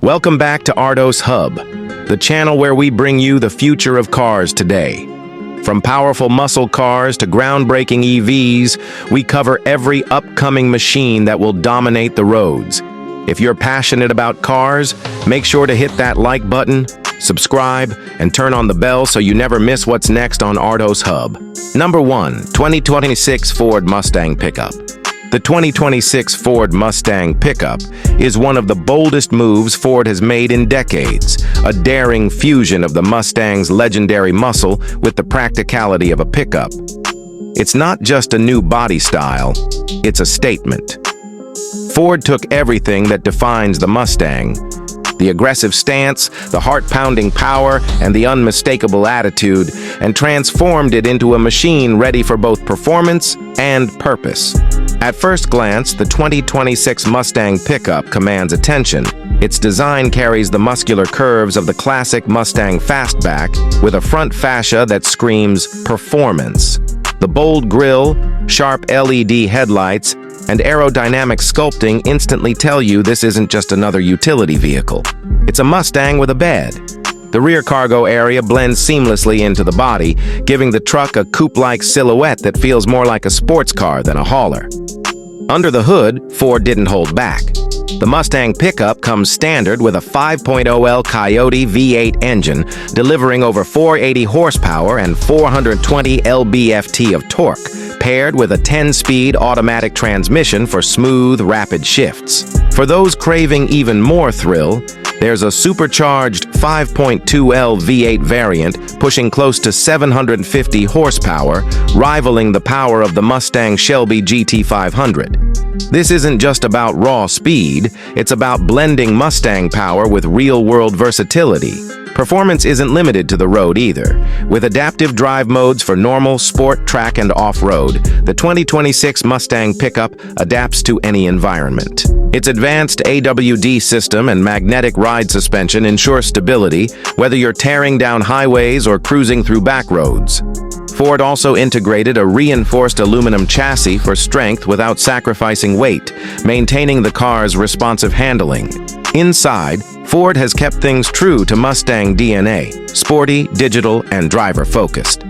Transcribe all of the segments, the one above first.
Welcome back to Artos Hub, the channel where we bring you the future of cars today. From powerful muscle cars to groundbreaking EVs, we cover every upcoming machine that will dominate the roads. If you're passionate about cars, make sure to hit that like button, subscribe, and turn on the bell so you never miss what's next on Artos Hub. Number 1. 2026 Ford Mustang Pickup. The 2026 Ford Mustang Pickup is one of the boldest moves Ford has made in decades, a daring fusion of the Mustang's legendary muscle with the practicality of a pickup. It's not just a new body style, it's a statement. Ford took everything that defines the Mustang, the aggressive stance, the heart-pounding power, and the unmistakable attitude, and transformed it into a machine ready for both performance and purpose. At first glance, the 2026 Mustang pickup commands attention. Its design carries the muscular curves of the classic Mustang fastback with a front fascia that screams performance. The bold grille, sharp LED headlights, and aerodynamic sculpting instantly tell you this isn't just another utility vehicle. It's a Mustang with a bed. The rear cargo area blends seamlessly into the body, giving the truck a coupe-like silhouette that feels more like a sports car than a hauler. Under the hood, Ford didn't hold back. The Mustang pickup comes standard with a 5.0L Coyote V8 engine, delivering over 480 horsepower and 420 lb-ft of torque, paired with a 10-speed automatic transmission for smooth, rapid shifts. For those craving even more thrill, there's a supercharged 5.2L V8 variant pushing close to 750 horsepower, rivaling the power of the Mustang Shelby GT500. This isn't just about raw speed, it's about blending Mustang power with real-world versatility. Performance isn't limited to the road either. With adaptive drive modes for normal, sport, track, and off-road, the 2026 Mustang pickup adapts to any environment. Its advanced AWD system and magnetic ride suspension ensure stability, whether you're tearing down highways or cruising through back roads. Ford also integrated a reinforced aluminum chassis for strength without sacrificing weight, maintaining the car's responsive handling. Inside, Ford has kept things true to Mustang DNA, sporty, digital, and driver-focused.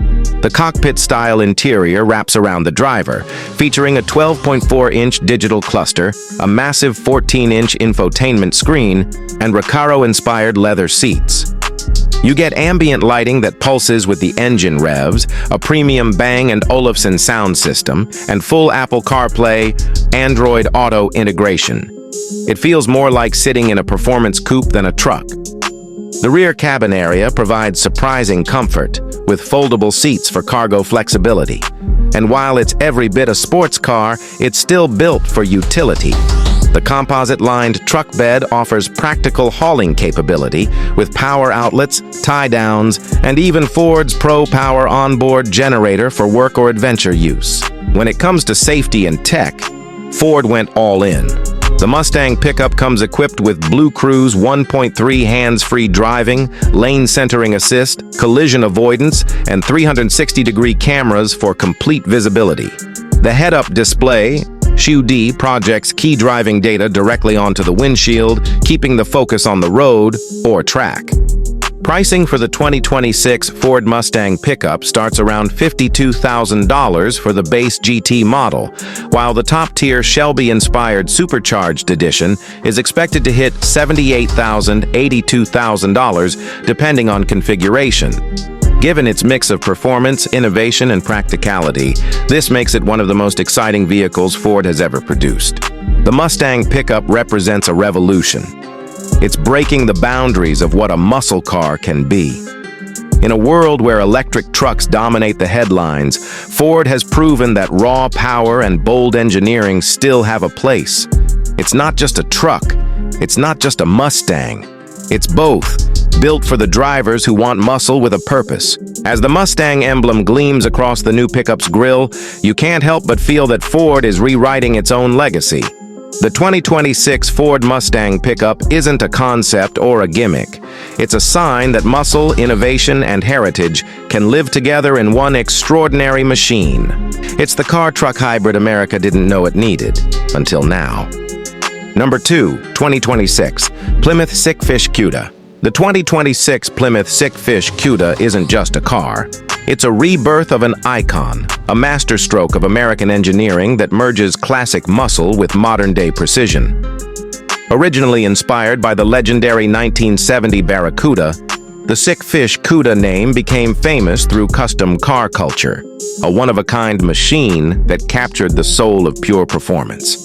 The cockpit-style interior wraps around the driver, featuring a 12.4-inch digital cluster, a massive 14-inch infotainment screen, and Recaro-inspired leather seats. You get ambient lighting that pulses with the engine revs, a premium Bang & Olufsen sound system, and full Apple CarPlay, Android Auto integration. It feels more like sitting in a performance coupe than a truck. The rear cabin area provides surprising comfort, with foldable seats for cargo flexibility. And while it's every bit a sports car, it's still built for utility. The composite-lined truck bed offers practical hauling capability with power outlets, tie-downs, and even Ford's Pro Power onboard generator for work or adventure use. When it comes to safety and tech, Ford went all in. The Mustang pickup comes equipped with Blue Cruise 1.3 hands-free driving, lane centering assist, collision avoidance, and 360-degree cameras for complete visibility. The head-up display, Cuda, projects key driving data directly onto the windshield, keeping the focus on the road or track. Pricing for the 2026 Ford Mustang pickup starts around $52,000 for the base GT model, while the top-tier Shelby-inspired Supercharged edition is expected to hit $78,000 to $82,000 depending on configuration. Given its mix of performance, innovation, and practicality, this makes it one of the most exciting vehicles Ford has ever produced. The Mustang pickup represents a revolution. It's breaking the boundaries of what a muscle car can be. In a world where electric trucks dominate the headlines, Ford has proven that raw power and bold engineering still have a place. It's not just a truck. It's not just a Mustang. It's both, built for the drivers who want muscle with a purpose. As the Mustang emblem gleams across the new pickup's grille, you can't help but feel that Ford is rewriting its own legacy. The 2026 Ford Mustang pickup isn't a concept or a gimmick. It's a sign that muscle, innovation, and heritage can live together in one extraordinary machine. It's the car-truck hybrid America didn't know it needed, until now. Number 2, 2026, Plymouth Sickfish Cuda. The 2026 Plymouth Sickfish Cuda isn't just a car. It's a rebirth of an icon, a masterstroke of American engineering that merges classic muscle with modern-day precision. Originally inspired by the legendary 1970 Barracuda, the Sickfish Cuda name became famous through custom car culture, a one-of-a-kind machine that captured the soul of pure performance.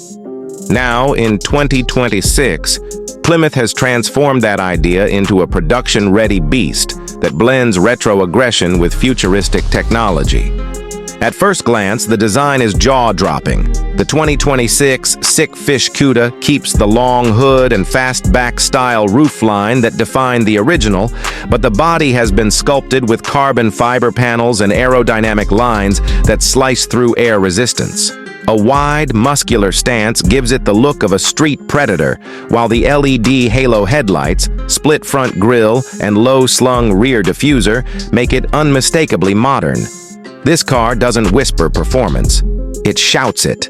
Now, in 2026, Plymouth has transformed that idea into a production-ready beast that blends retro aggression with futuristic technology. At first glance, the design is jaw-dropping. The 2026 Sickfish Cuda keeps the long hood and fastback-style roofline that defined the original, but the body has been sculpted with carbon fiber panels and aerodynamic lines that slice through air resistance. A wide, muscular stance gives it the look of a street predator, while the LED halo headlights, split front grille, and low-slung rear diffuser make it unmistakably modern. This car doesn't whisper performance, it shouts it.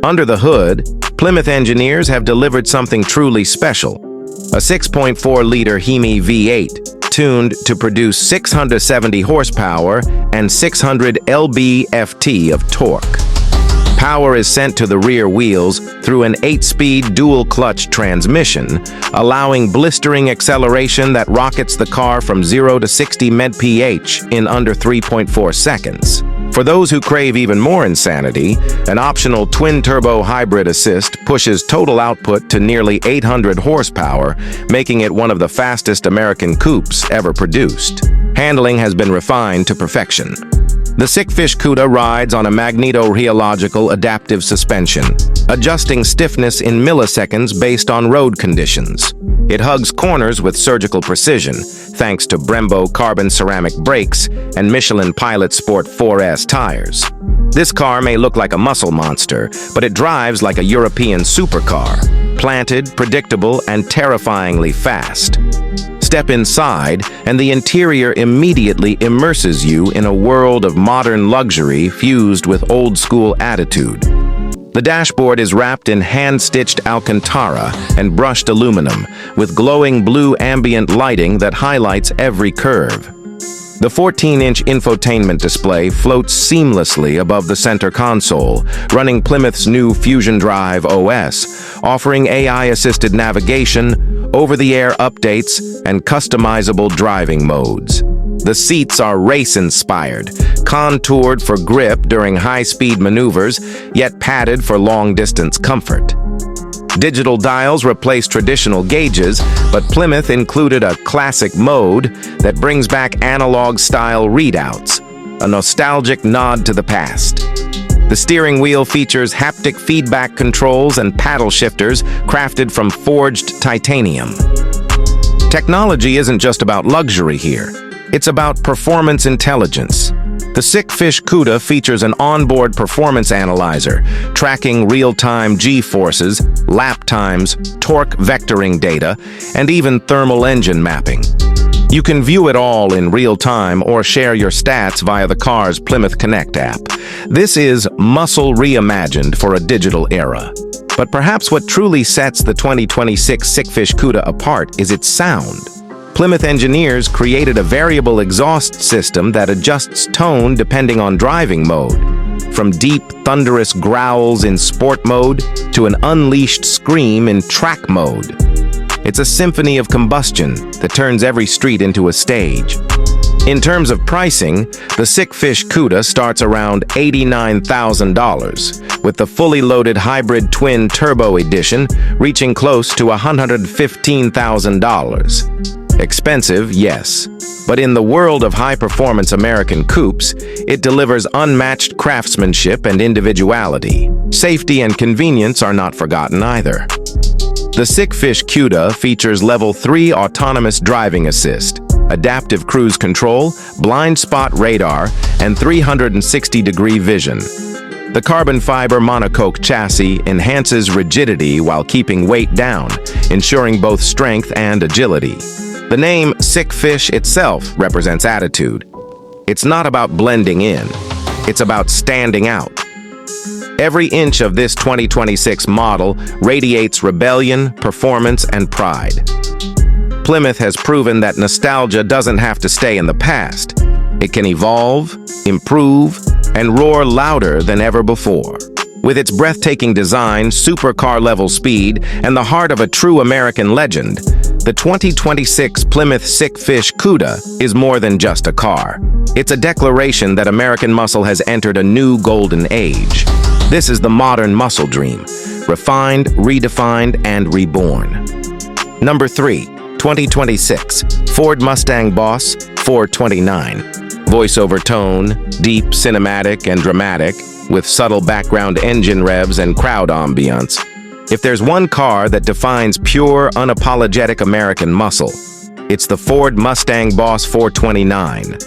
Under the hood, Plymouth engineers have delivered something truly special. A 6.4-liter Hemi V8, tuned to produce 670 horsepower and 600 lb-ft of torque. Power is sent to the rear wheels through an 8-speed dual-clutch transmission, allowing blistering acceleration that rockets the car from 0 to 60 mph in under 3.4 seconds. For those who crave even more insanity, an optional twin-turbo hybrid assist pushes total output to nearly 800 horsepower, making it one of the fastest American coupes ever produced. Handling has been refined to perfection. The Sickfish Cuda rides on a magneto-rheological adaptive suspension, adjusting stiffness in milliseconds based on road conditions. It hugs corners with surgical precision, thanks to Brembo carbon ceramic brakes and Michelin Pilot Sport 4S tires. This car may look like a muscle monster, but it drives like a European supercar, planted, predictable, and terrifyingly fast. Step inside, and the interior immediately immerses you in a world of modern luxury fused with old-school attitude. The dashboard is wrapped in hand-stitched Alcantara and brushed aluminum, with glowing blue ambient lighting that highlights every curve. The 14-inch infotainment display floats seamlessly above the center console, running Plymouth's new Fusion Drive OS, offering AI-assisted navigation, over-the-air updates, and customizable driving modes. The seats are race-inspired, contoured for grip during high-speed maneuvers, yet padded for long-distance comfort. Digital dials replace traditional gauges, but Plymouth included a classic mode that brings back analog-style readouts, a nostalgic nod to the past. The steering wheel features haptic feedback controls and paddle shifters crafted from forged titanium. Technology isn't just about luxury here. It's about performance intelligence. The Sickfish Cuda features an onboard performance analyzer, tracking real-time G-forces, lap times, torque vectoring data, and even thermal engine mapping. You can view it all in real time or share your stats via the car's Plymouth Connect app. This is muscle reimagined for a digital era. But perhaps what truly sets the 2026 Sickfish Cuda apart is its sound. Plymouth engineers created a variable exhaust system that adjusts tone depending on driving mode, from deep, thunderous growls in sport mode to an unleashed scream in track mode. It's a symphony of combustion that turns every street into a stage. In terms of pricing, the Sickfish Cuda starts around $89,000, with the fully loaded hybrid twin turbo edition reaching close to $115,000. Expensive, yes, but in the world of high-performance American coupes, it delivers unmatched craftsmanship and individuality. Safety and convenience are not forgotten either. The Sickfish Cuda features Level 3 autonomous driving assist, adaptive cruise control, blind spot radar, and 360-degree vision. The carbon fiber monocoque chassis enhances rigidity while keeping weight down, ensuring both strength and agility. The name Sickfish itself represents attitude. It's not about blending in, it's about standing out. Every inch of this 2026 model radiates rebellion, performance, and pride. Plymouth has proven that nostalgia doesn't have to stay in the past. It can evolve, improve, and roar louder than ever before. With its breathtaking design, supercar-level speed, and the heart of a true American legend, the 2026 Plymouth Sickfish Cuda is more than just a car. It's a declaration that American muscle has entered a new golden age. This is the modern muscle dream, refined, redefined, and reborn. Number 3, 2026 Ford Mustang Boss 429. Voiceover tone, deep, cinematic, and dramatic, with subtle background engine revs and crowd ambiance. If there's one car that defines pure, unapologetic American muscle, it's the Ford Mustang Boss 429.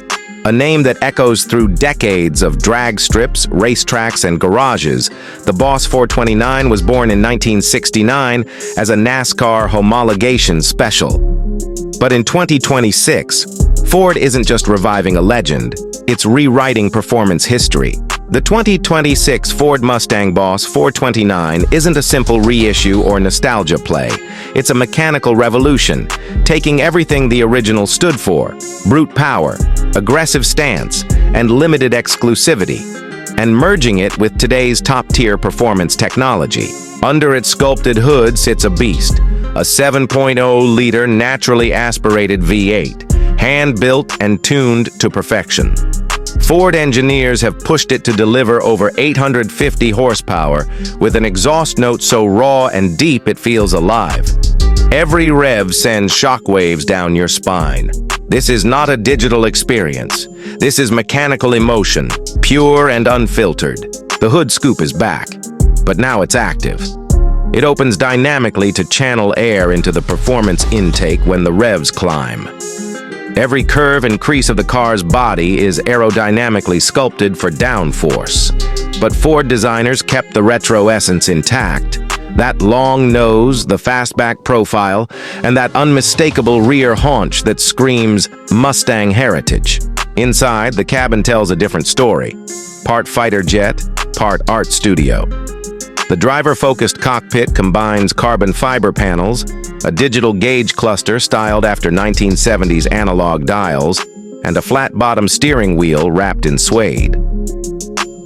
A name that echoes through decades of drag strips, racetracks, and garages, the Boss 429 was born in 1969 as a NASCAR homologation special. But in 2026, Ford isn't just reviving a legend, it's rewriting performance history. The 2026 Ford Mustang Boss 429 isn't a simple reissue or nostalgia play. It's a mechanical revolution, taking everything the original stood for: brute power, aggressive stance, and limited exclusivity, and merging it with today's top-tier performance technology. Under its sculpted hood sits a beast, a 7.0-liter naturally aspirated V8, hand-built and tuned to perfection. Ford engineers have pushed it to deliver over 850 horsepower with an exhaust note so raw and deep it feels alive. Every rev sends shockwaves down your spine. This is not a digital experience. This is mechanical emotion, pure and unfiltered. The hood scoop is back, but now it's active. It opens dynamically to channel air into the performance intake when the revs climb. Every curve and crease of the car's body is aerodynamically sculpted for downforce. But Ford designers kept the retro essence intact. That long nose, the fastback profile, and that unmistakable rear haunch that screams Mustang heritage. Inside, the cabin tells a different story. Part fighter jet, part art studio. The driver-focused cockpit combines carbon fiber panels, a digital gauge cluster styled after 1970s analog dials, and a flat-bottom steering wheel wrapped in suede.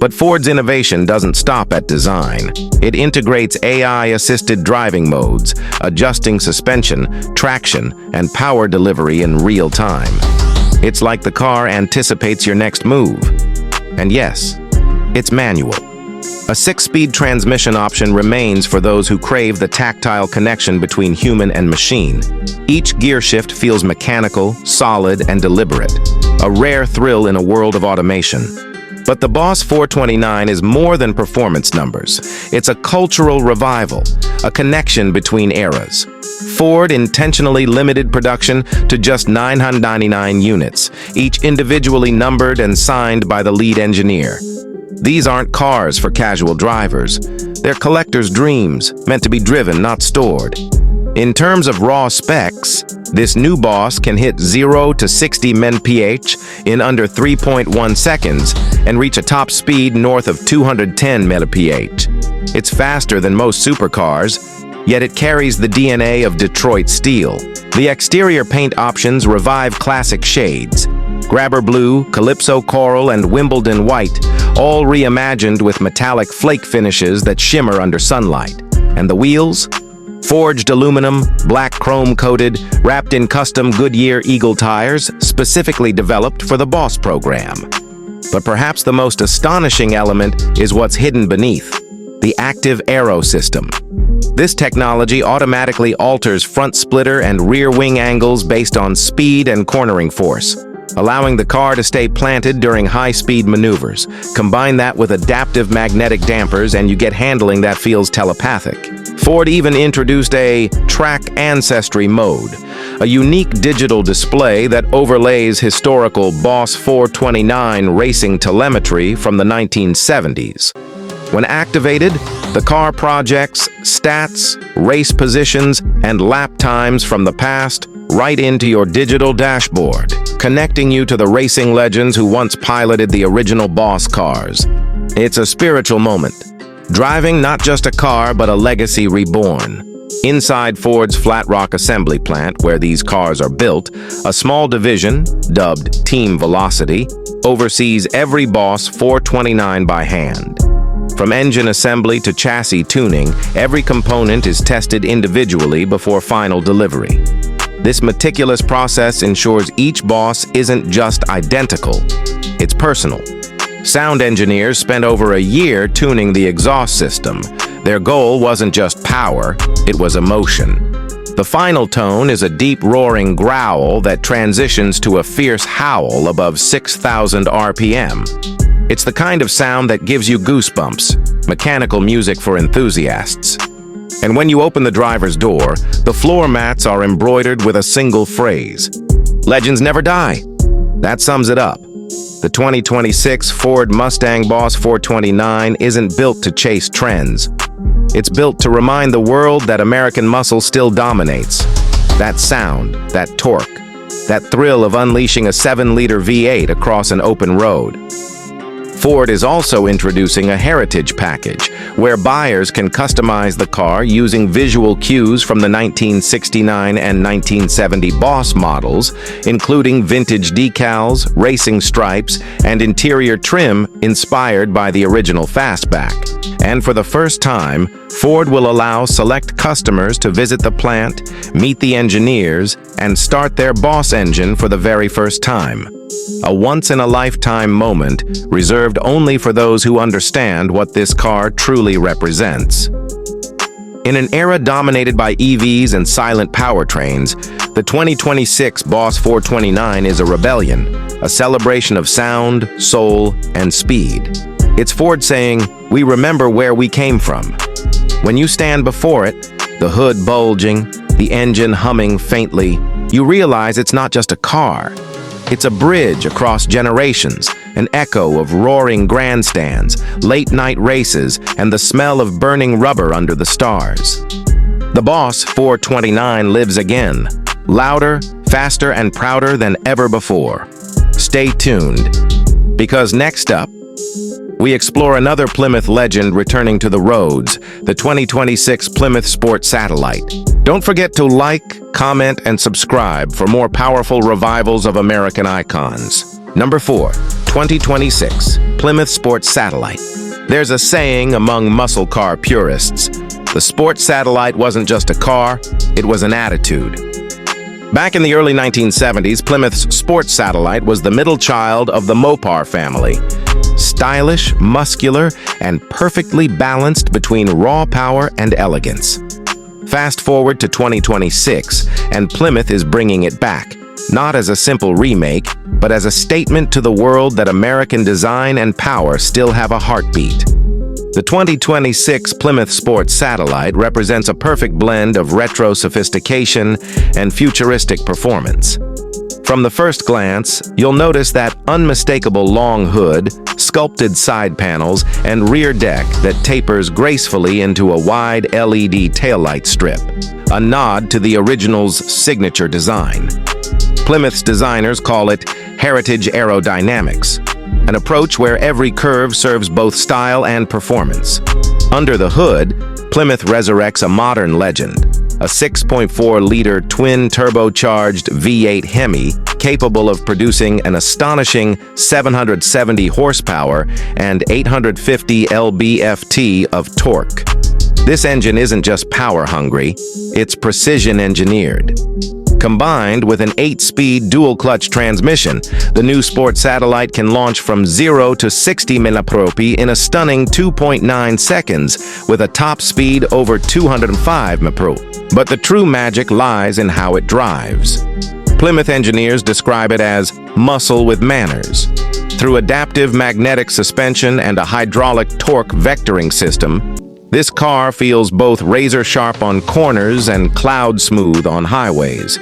But Ford's innovation doesn't stop at design. It integrates AI-assisted driving modes, adjusting suspension, traction, and power delivery in real time. It's like the car anticipates your next move. And yes, it's manual. A 6-speed transmission option remains for those who crave the tactile connection between human and machine. Each gear shift feels mechanical, solid, and deliberate, a rare thrill in a world of automation. But the Boss 429 is more than performance numbers. It's a cultural revival, a connection between eras. Ford intentionally limited production to just 999 units, each individually numbered and signed by the lead engineer. These aren't cars for casual drivers. They're collectors' dreams, meant to be driven, not stored. In terms of raw specs, this new Boss can hit 0 to 60 mph in under 3.1 seconds and reach a top speed north of 210 mph. It's faster than most supercars, yet it carries the DNA of Detroit steel. The exterior paint options revive classic shades: Grabber Blue, Calypso Coral, and Wimbledon White, all reimagined with metallic flake finishes that shimmer under sunlight. And the wheels? Forged aluminum, black chrome-coated, wrapped in custom Goodyear Eagle tires, specifically developed for the Boss program. But perhaps the most astonishing element is what's hidden beneath: the active aero system. This technology automatically alters front splitter and rear wing angles based on speed and cornering force, allowing the car to stay planted during high-speed maneuvers. Combine that with adaptive magnetic dampers and you get handling that feels telepathic. Ford even introduced a track ancestry mode, a unique digital display that overlays historical Boss 429 racing telemetry from the 1970s. When activated, the car projects stats, race positions, and lap times from the past right into your digital dashboard, connecting you to the racing legends who once piloted the original Boss cars. It's a spiritual moment. Driving not just a car, but a legacy reborn. Inside Ford's Flat Rock assembly plant, where these cars are built, a small division, dubbed Team Velocity, oversees every Boss 429 by hand. From engine assembly to chassis tuning, every component is tested individually before final delivery. This meticulous process ensures each Boss isn't just identical, it's personal. Sound engineers spent over a year tuning the exhaust system. Their goal wasn't just power, it was emotion. The final tone is a deep roaring growl that transitions to a fierce howl above 6,000 RPM. It's the kind of sound that gives you goosebumps, mechanical music for enthusiasts. And when you open the driver's door, the floor mats are embroidered with a single phrase. Legends never die. That sums it up. The 2026 Ford Mustang Boss 429 isn't built to chase trends. It's built to remind the world that American muscle still dominates. That sound, that torque, that thrill of unleashing a 7-liter V8 across an open road. Ford is also introducing a heritage package, where buyers can customize the car using visual cues from the 1969 and 1970 Boss models, including vintage decals, racing stripes, and interior trim inspired by the original Fastback. And for the first time, Ford will allow select customers to visit the plant, meet the engineers, and start their Boss engine for the very first time. A once-in-a-lifetime moment reserved only for those who understand what this car truly represents. In an era dominated by EVs and silent powertrains, the 2026 Boss 429 is a rebellion, a celebration of sound, soul, and speed. It's Ford saying, "We remember where we came from." When you stand before it, the hood bulging, the engine humming faintly, you realize it's not just a car. It's a bridge across generations, an echo of roaring grandstands, late-night races, and the smell of burning rubber under the stars. The Boss 429 lives again, louder, faster, and prouder than ever before. Stay tuned, because next up, we explore another Plymouth legend returning to the roads, the 2026 Plymouth Sport Satellite. Don't forget to like, comment, and subscribe for more powerful revivals of American icons. Number 4, 2026 Plymouth Sport Satellite. There's a saying among muscle car purists: the Sport Satellite wasn't just a car, it was an attitude. Back in the early 1970s, Plymouth's Sport Satellite was the middle child of the Mopar family. Stylish, muscular, and perfectly balanced between raw power and elegance. Fast forward to 2026, and Plymouth is bringing it back, not as a simple remake, but as a statement to the world that American design and power still have a heartbeat. The 2026 Plymouth Sport Satellite represents a perfect blend of retro sophistication and futuristic performance. From the first glance, you'll notice that unmistakable long hood, sculpted side panels, and rear deck that tapers gracefully into a wide LED taillight strip, a nod to the original's signature design. Plymouth's designers call it heritage aerodynamics, an approach where every curve serves both style and performance. Under the hood, Plymouth resurrects a modern legend, a 6.4-liter twin-turbocharged V8 Hemi capable of producing an astonishing 770 horsepower and 850 lb-ft of torque. This engine isn't just power-hungry, it's precision-engineered. Combined with an 8-speed dual-clutch transmission, the new Sport Satellite can launch from 0 to 60 mph in a stunning 2.9 seconds with a top speed over 205 mph. But the true magic lies in how it drives. Plymouth engineers describe it as muscle with manners. Through adaptive magnetic suspension and a hydraulic torque vectoring system, this car feels both razor-sharp on corners and cloud-smooth on highways.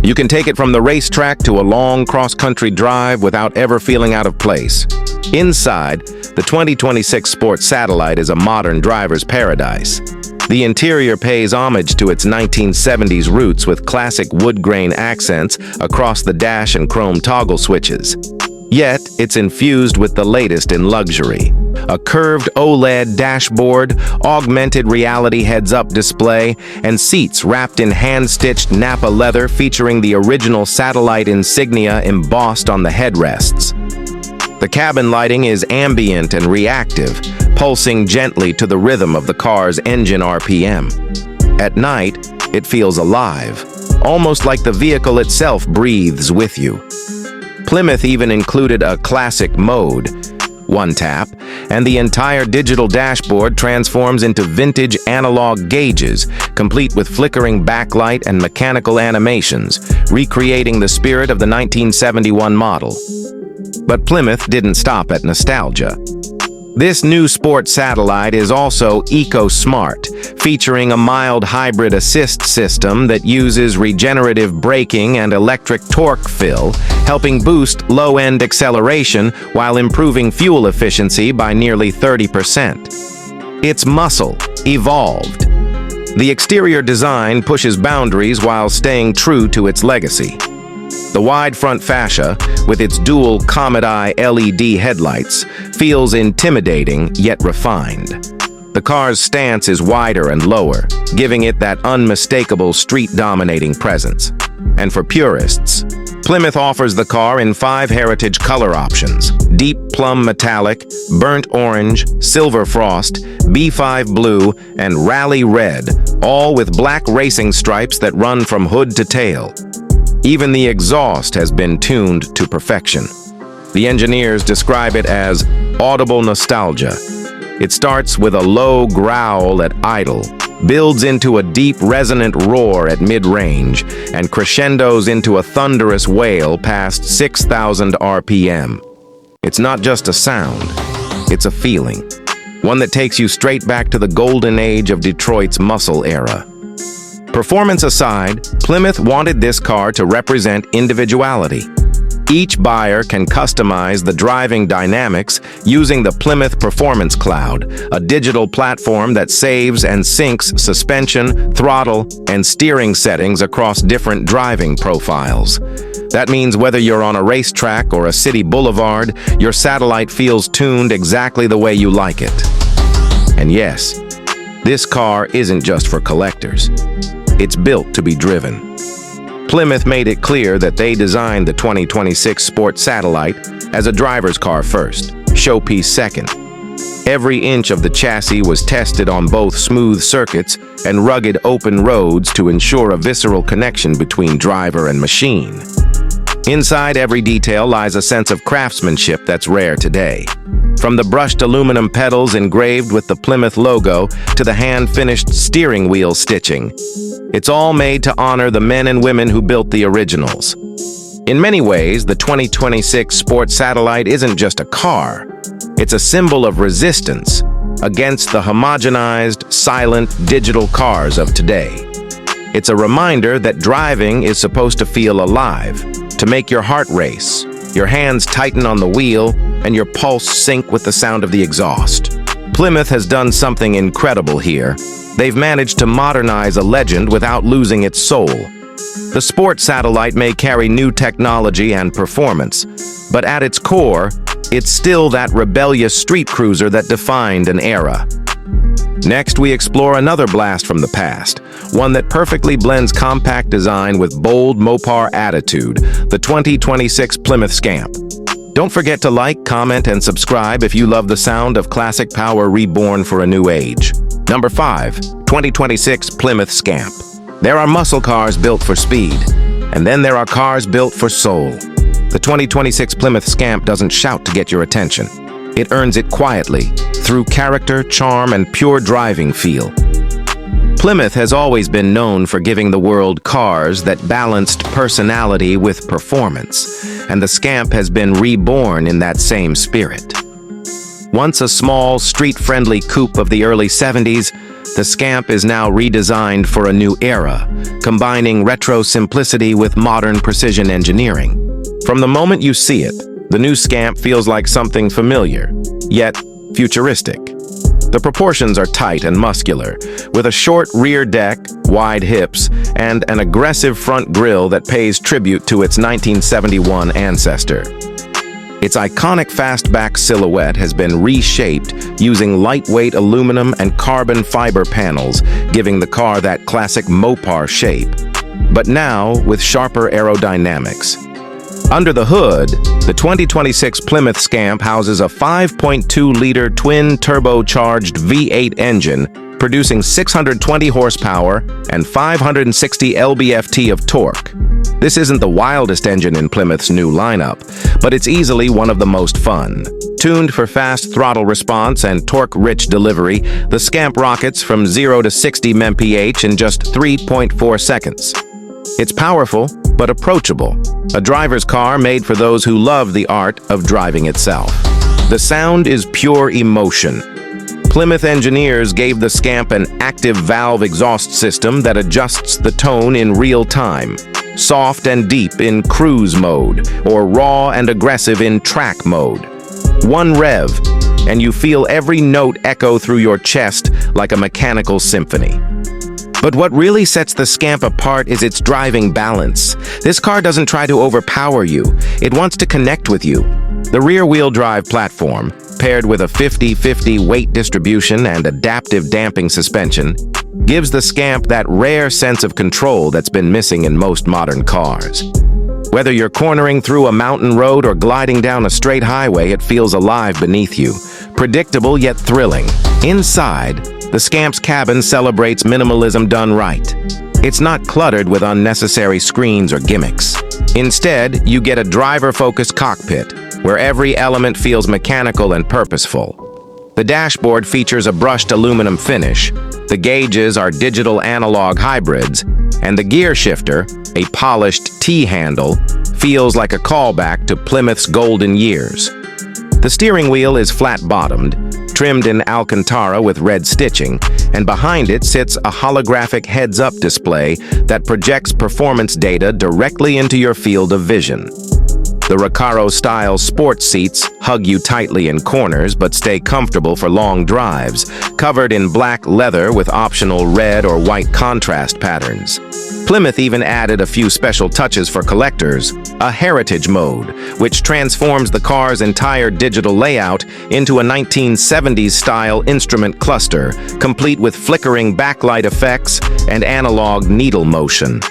You can take it from the racetrack to a long cross-country drive without ever feeling out of place. Inside, the 2026 Sport Satellite is a modern driver's paradise. The interior pays homage to its 1970s roots with classic wood grain accents across the dash and chrome toggle switches. Yet, it's infused with the latest in luxury. A curved OLED dashboard, augmented reality heads-up display, and seats wrapped in hand-stitched Napa leather featuring the original satellite insignia embossed on the headrests. The cabin lighting is ambient and reactive, pulsing gently to the rhythm of the car's engine RPM. At night, it feels alive, almost like the vehicle itself breathes with you. Plymouth even included a classic mode, one tap, and the entire digital dashboard transforms into vintage analog gauges, complete with flickering backlight and mechanical animations, recreating the spirit of the 1971 model. But Plymouth didn't stop at nostalgia. This new sport satellite is also eco-smart, featuring a mild hybrid assist system that uses regenerative braking and electric torque fill, helping boost low-end acceleration while improving fuel efficiency by nearly 30%. It's muscle, evolved. The exterior design pushes boundaries while staying true to its legacy. The wide front fascia, with its dual Comet Eye LED headlights, feels intimidating yet refined. The car's stance is wider and lower, giving it that unmistakable street-dominating presence. And for purists, Plymouth offers the car in 5 heritage color options: deep plum metallic, burnt orange, silver frost, B5 blue, and rally red, all with black racing stripes that run from hood to tail. Even the exhaust has been tuned to perfection. The engineers describe it as audible nostalgia. It starts with a low growl at idle, builds into a deep resonant roar at mid-range, and crescendos into a thunderous wail past 6,000 RPM. It's not just a sound, it's a feeling. One that takes you straight back to the golden age of Detroit's muscle era. Performance aside, Plymouth wanted this car to represent individuality. Each buyer can customize the driving dynamics using the Plymouth Performance Cloud, a digital platform that saves and syncs suspension, throttle, and steering settings across different driving profiles. That means whether you're on a racetrack or a city boulevard, your satellite feels tuned exactly the way you like it. And yes, this car isn't just for collectors. It's built to be driven. Plymouth made it clear that they designed the 2026 Sport Satellite as a driver's car first, showpiece second. Every inch of the chassis was tested on both smooth circuits and rugged open roads to ensure a visceral connection between driver and machine. Inside every detail lies a sense of craftsmanship that's rare today. From the brushed aluminum pedals engraved with the Plymouth logo to the hand-finished steering wheel stitching, it's all made to honor the men and women who built the originals. In many ways, the 2026 Sport Satellite isn't just a car. It's a symbol of resistance against the homogenized, silent, digital cars of today. It's a reminder that driving is supposed to feel alive, to make your heart race, your hands tighten on the wheel, and your pulse sync with the sound of the exhaust. Plymouth has done something incredible here. They've managed to modernize a legend without losing its soul. The Sport Satellite may carry new technology and performance, but at its core, it's still that rebellious street cruiser that defined an era. Next, we explore another blast from the past, one that perfectly blends compact design with bold Mopar attitude, the 2026 Plymouth Scamp. Don't forget to like, comment, and subscribe if you love the sound of classic power reborn for a new age. Number 5, 2026 Plymouth Scamp. There are muscle cars built for speed, and then there are cars built for soul. The 2026 Plymouth Scamp doesn't shout to get your attention. It earns it quietly, through character, charm, and pure driving feel. Plymouth has always been known for giving the world cars that balanced personality with performance, and the Scamp has been reborn in that same spirit. Once a small, street-friendly coupe of the early 70s, the Scamp is now redesigned for a new era, combining retro simplicity with modern precision engineering. From the moment you see it, the new Scamp feels like something familiar, yet futuristic. The proportions are tight and muscular, with a short rear deck, wide hips, and an aggressive front grille that pays tribute to its 1971 ancestor. Its iconic fastback silhouette has been reshaped using lightweight aluminum and carbon fiber panels, giving the car that classic Mopar shape, but now with sharper aerodynamics. Under the hood, the 2026 Plymouth Scamp houses a 5.2-liter twin-turbocharged V8 engine, producing 620 horsepower and 560 lb-ft of torque. This isn't the wildest engine in Plymouth's new lineup, but it's easily one of the most fun. Tuned for fast throttle response and torque-rich delivery, the Scamp rockets from 0 to 60 mph in just 3.4 seconds. It's powerful, but approachable. A driver's car made for those who love the art of driving itself. The sound is pure emotion. Plymouth engineers gave the Scamp an active valve exhaust system that adjusts the tone in real time, soft and deep in cruise mode, or raw and aggressive in track mode. One rev, and you feel every note echo through your chest like a mechanical symphony. But what really sets the Scamp apart is its driving balance. This car doesn't try to overpower you. It wants to connect with you. The rear-wheel drive platform, paired with a 50-50 weight distribution and adaptive damping suspension, gives the Scamp that rare sense of control that's been missing in most modern cars. Whether you're cornering through a mountain road or gliding down a straight highway, it feels alive beneath you. Predictable yet thrilling. Inside, the Scamp's cabin celebrates minimalism done right. It's not cluttered with unnecessary screens or gimmicks. Instead, you get a driver-focused cockpit, where every element feels mechanical and purposeful. The dashboard features a brushed aluminum finish, the gauges are digital analog hybrids, and the gear shifter, a polished T-handle, feels like a callback to Plymouth's golden years. The steering wheel is flat-bottomed, trimmed in Alcantara with red stitching, and behind it sits a holographic heads-up display that projects performance data directly into your field of vision. The Recaro-style sports seats hug you tightly in corners but stay comfortable for long drives, covered in black leather with optional red or white contrast patterns. Plymouth even added a few special touches for collectors, a heritage mode, which transforms the car's entire digital layout into a 1970s-style instrument cluster, complete with flickering backlight effects and analog needle motion.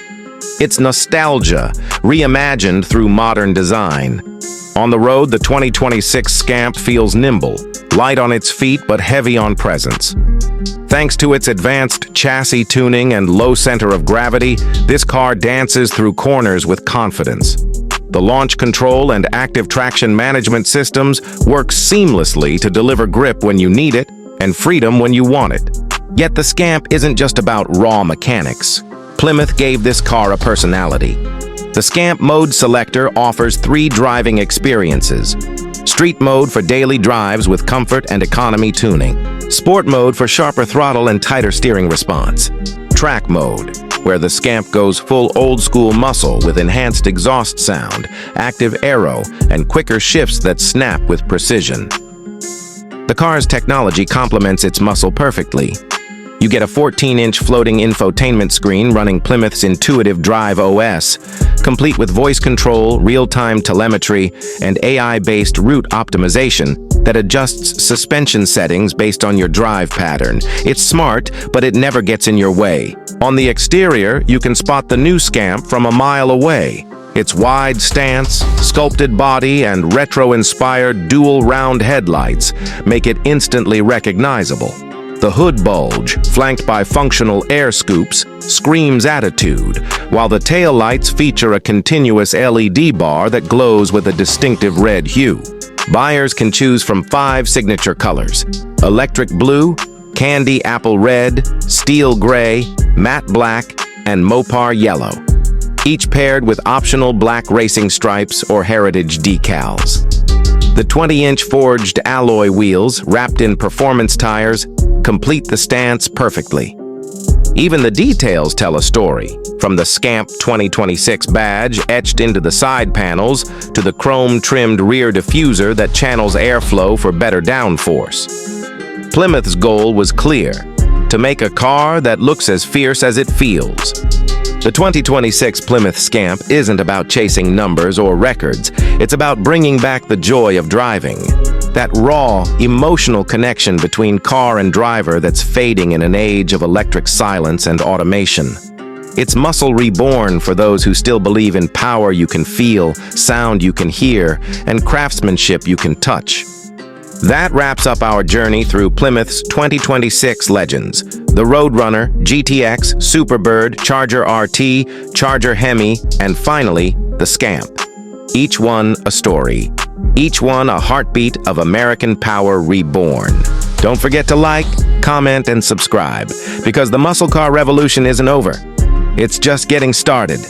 It's nostalgia, reimagined through modern design. On the road, the 2026 Scamp feels nimble, light on its feet but heavy on presence. Thanks to its advanced chassis tuning and low center of gravity, this car dances through corners with confidence. The launch control and active traction management systems work seamlessly to deliver grip when you need it and freedom when you want it. Yet the Scamp isn't just about raw mechanics. Plymouth gave this car a personality. The Scamp Mode Selector offers 3 driving experiences. Street Mode for daily drives with comfort and economy tuning. Sport Mode for sharper throttle and tighter steering response. Track Mode, where the Scamp goes full old-school muscle with enhanced exhaust sound, active aero, and quicker shifts that snap with precision. The car's technology complements its muscle perfectly. You get a 14-inch floating infotainment screen running Plymouth's intuitive Drive OS, complete with voice control, real-time telemetry, and AI-based route optimization that adjusts suspension settings based on your drive pattern. It's smart, but it never gets in your way. On the exterior, you can spot the new Scamp from a mile away. Its wide stance, sculpted body, and retro-inspired dual round headlights make it instantly recognizable. The hood bulge, flanked by functional air scoops, screams attitude, while the taillights feature a continuous LED bar that glows with a distinctive red hue. Buyers can choose from 5 signature colors: electric blue, candy apple red, steel gray, matte black, and Mopar yellow, each paired with optional black racing stripes or heritage decals. The 20-inch forged alloy wheels, wrapped in performance tires, complete the stance perfectly. Even the details tell a story, from the Scamp 2026 badge etched into the side panels to the chrome-trimmed rear diffuser that channels airflow for better downforce. Plymouth's goal was clear: to make a car that looks as fierce as it feels. The 2026 Plymouth Scamp isn't about chasing numbers or records. It's about bringing back the joy of driving. That raw, emotional connection between car and driver that's fading in an age of electric silence and automation. It's muscle reborn for those who still believe in power you can feel, sound you can hear, and craftsmanship you can touch. That wraps up our journey through Plymouth's 2026 legends. The Roadrunner, GTX, Superbird, Charger RT, Charger Hemi, and finally, the Scamp. Each one a story. Each one a heartbeat of American power reborn. Don't forget to like, comment, and subscribe, because the muscle car revolution isn't over. It's just getting started.